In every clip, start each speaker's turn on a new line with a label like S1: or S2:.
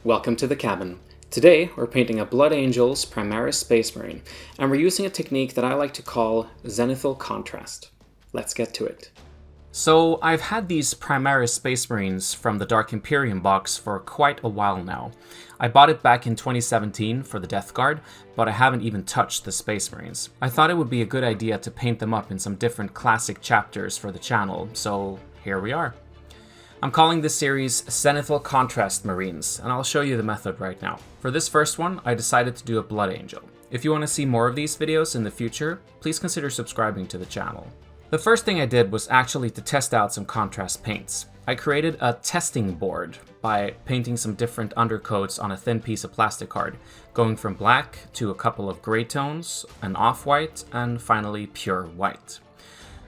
S1: Welcome to the cabin. Today, we're painting a Blood Angels Primaris Space Marine, and we're using a technique that I like to call Zenithal Contrast. Let's get to it. So, I've had these Primaris Space Marines from the Dark Imperium box for quite a while now. I bought it back in 2017 for the Death Guard, but I haven't even touched the Space Marines. I thought it would be a good idea to paint them up in some different classic chapters for the channel, so here we are. I'm calling this series Zenithal Contrast Marines, and I'll show you the method right now. For this first one, I decided to do a Blood Angel. If you want to see more of these videos in the future, please consider subscribing to the channel. The first thing I did was actually to test out some contrast paints. I created a testing board by painting some different undercoats on a thin piece of plastic card, going from black to a couple of gray tones, an off-white, and finally pure white.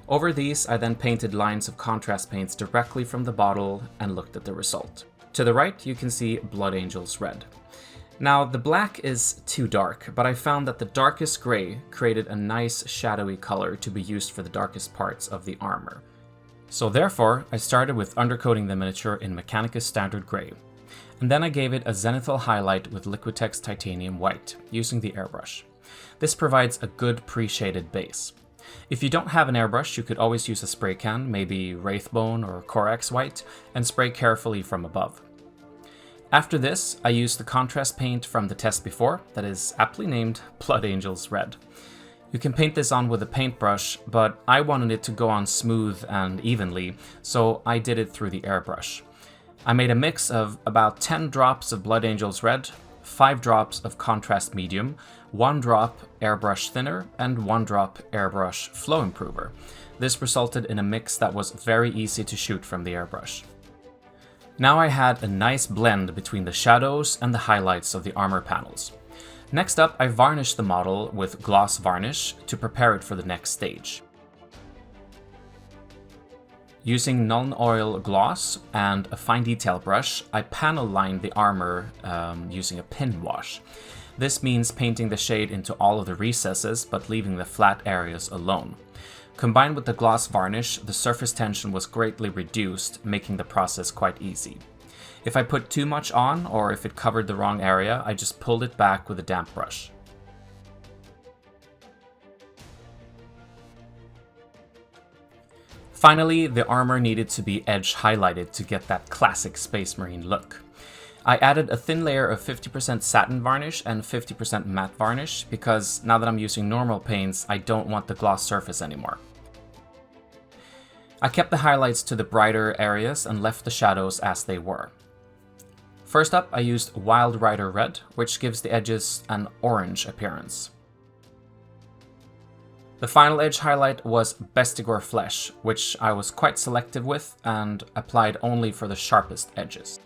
S1: Over these, I then painted lines of contrast paints directly from the bottle and looked at the result. To the right, you can see Blood Angels Red. Now, the black is too dark, but I found that the darkest gray created a nice shadowy color to be used for the darkest parts of the armor. So therefore, I started with undercoating the miniature in Mechanicus Standard Gray. And then I gave it a Zenithal highlight with Liquitex Titanium White, using the airbrush. This provides a good pre-shaded base. If you don't have an airbrush, you could always use a spray can, maybe Wraithbone or Corax White, and spray carefully from above. After this, I used the contrast paint from the test before, that is aptly named Blood Angels Red. You can paint this on with a paintbrush, but I wanted it to go on smooth and evenly, so I did it through the airbrush. I made a mix of about 10 drops of Blood Angels Red, 5 drops of Contrast Medium, 1 drop Airbrush Thinner, and 1 drop Airbrush Flow Improver. This resulted in a mix that was very easy to shoot from the airbrush. Now I had a nice blend between the shadows and the highlights of the armor panels. Next up, I varnished the model with gloss varnish to prepare it for the next stage. Using Nuln Oil gloss and a fine detail brush, I panel lined the armor using a pin wash. This means painting the shade into all of the recesses, but leaving the flat areas alone. Combined with the gloss varnish, the surface tension was greatly reduced, making the process quite easy. If I put too much on, or if it covered the wrong area, I just pulled it back with a damp brush. Finally, the armor needed to be edge highlighted to get that classic Space Marine look. I added a thin layer of 50% satin varnish and 50% matte varnish because now that I'm using normal paints, I don't want the gloss surface anymore. I kept the highlights to the brighter areas and left the shadows as they were. First up, I used Wild Rider Red, which gives the edges an orange appearance. The final edge highlight was Bestigor Flesh, which I was quite selective with and applied only for the sharpest edges.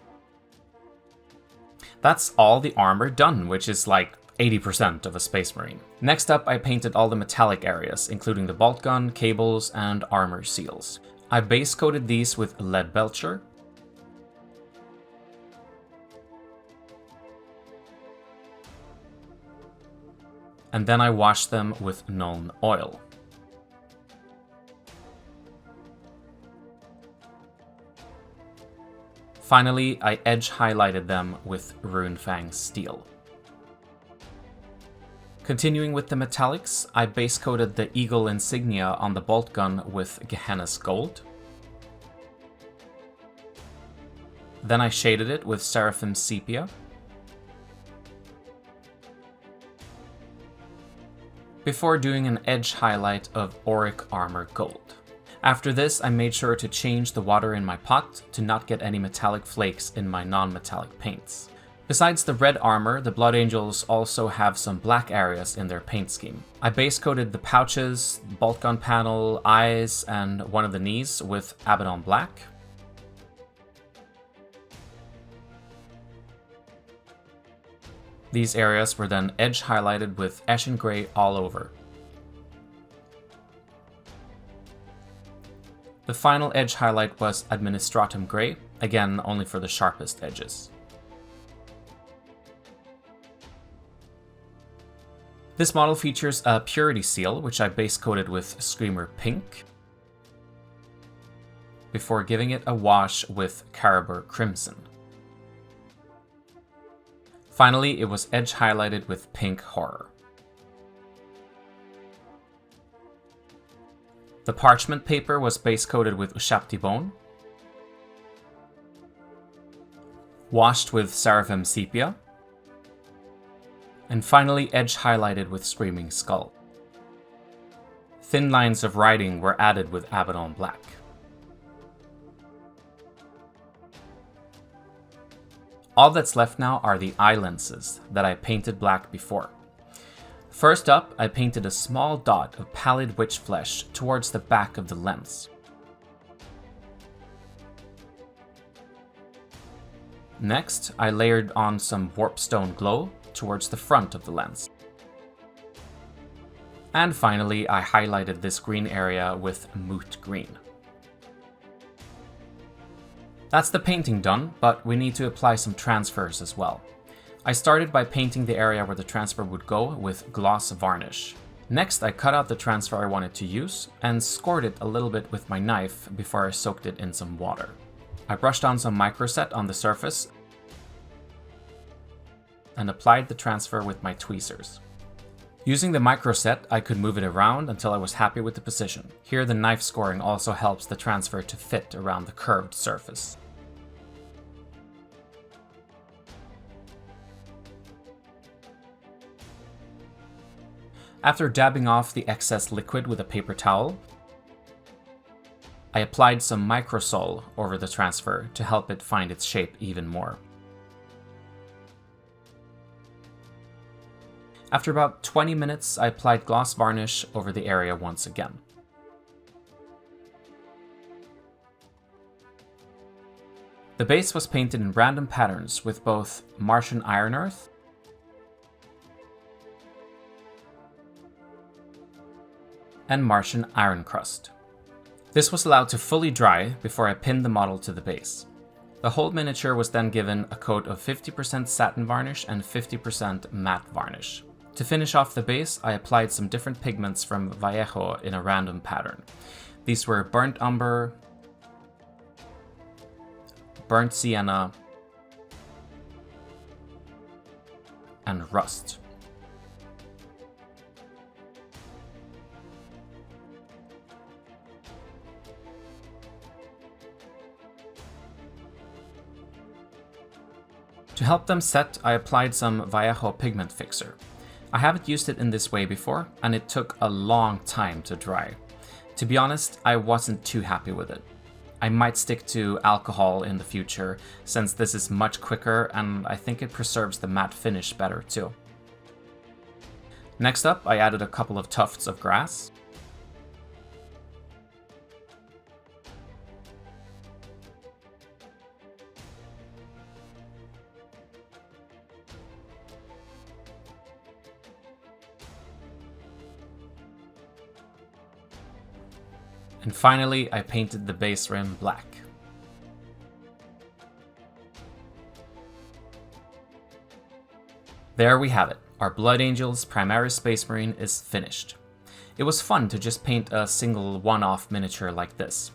S1: That's all the armor done, which is like 80% of a Space Marine. Next up, I painted all the metallic areas, including the bolt gun, cables, and armor seals. I base coated these with Lead Belcher, and then I washed them with Nuln Oil. Finally, I edge highlighted them with Runefang Steel. Continuing with the metallics, I base coated the Eagle insignia on the bolt gun with Gehenna's Gold. Then I shaded it with Seraphim Sepia. Before doing an edge highlight of Auric Armor Gold. After this, I made sure to change the water in my pot to not get any metallic flakes in my non-metallic paints. Besides the red armor, the Blood Angels also have some black areas in their paint scheme. I base coated the pouches, bolt gun panel, eyes, and one of the knees with Abaddon Black. These areas were then edge highlighted with Ashen Grey all over. The final edge highlight was Administratum Grey, again only for the sharpest edges. This model features a Purity Seal, which I base coated with Screamer Pink, before giving it a wash with Caribur Crimson. Finally, it was edge highlighted with pink horror. The parchment paper was base coated with Ushapti bone, washed with Seraphim sepia, and finally edge highlighted with Screaming Skull. Thin lines of writing were added with Abaddon black. All that's left now are the eye lenses that I painted black before. First up, I painted a small dot of pallid witch flesh towards the back of the lens. Next, I layered on some warpstone glow towards the front of the lens. And finally, I highlighted this green area with moot green. That's the painting done, but we need to apply some transfers as well. I started by painting the area where the transfer would go with gloss varnish. Next, I cut out the transfer I wanted to use and scored it a little bit with my knife before I soaked it in some water. I brushed on some microset on the surface and applied the transfer with my tweezers. Using the microset, I could move it around until I was happy with the position. Here, the knife scoring also helps the transfer to fit around the curved surface. After dabbing off the excess liquid with a paper towel, I applied some microsol over the transfer to help it find its shape even more. After about 20 minutes, I applied gloss varnish over the area once again. The base was painted in random patterns with both Martian iron earth and Martian iron crust. This was allowed to fully dry before I pinned the model to the base. The whole miniature was then given a coat of 50% satin varnish and 50% matte varnish. To finish off the base, I applied some different pigments from Vallejo in a random pattern. These were burnt umber, burnt sienna, and rust. To help them set, I applied some Vallejo pigment fixer. I haven't used it in this way before, and it took a long time to dry. To be honest, I wasn't too happy with it. I might stick to alcohol in the future, since this is much quicker and I think it preserves the matte finish better too. Next up, I added a couple of tufts of grass. And finally, I painted the base rim black. There we have it. Our Blood Angels Primaris Space Marine is finished. It was fun to just paint a single one-off miniature like this.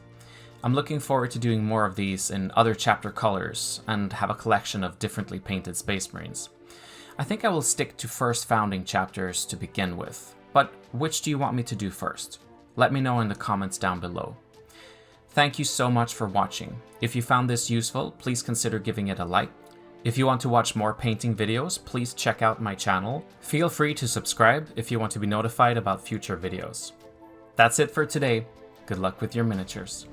S1: I'm looking forward to doing more of these in other chapter colors and have a collection of differently painted Space Marines. I think I will stick to first founding chapters to begin with, but which do you want me to do first? Let me know in the comments down below. Thank you so much for watching. If you found this useful, please consider giving it a like. If you want to watch more painting videos, please check out my channel. Feel free to subscribe if you want to be notified about future videos. That's it for today. Good luck with your miniatures.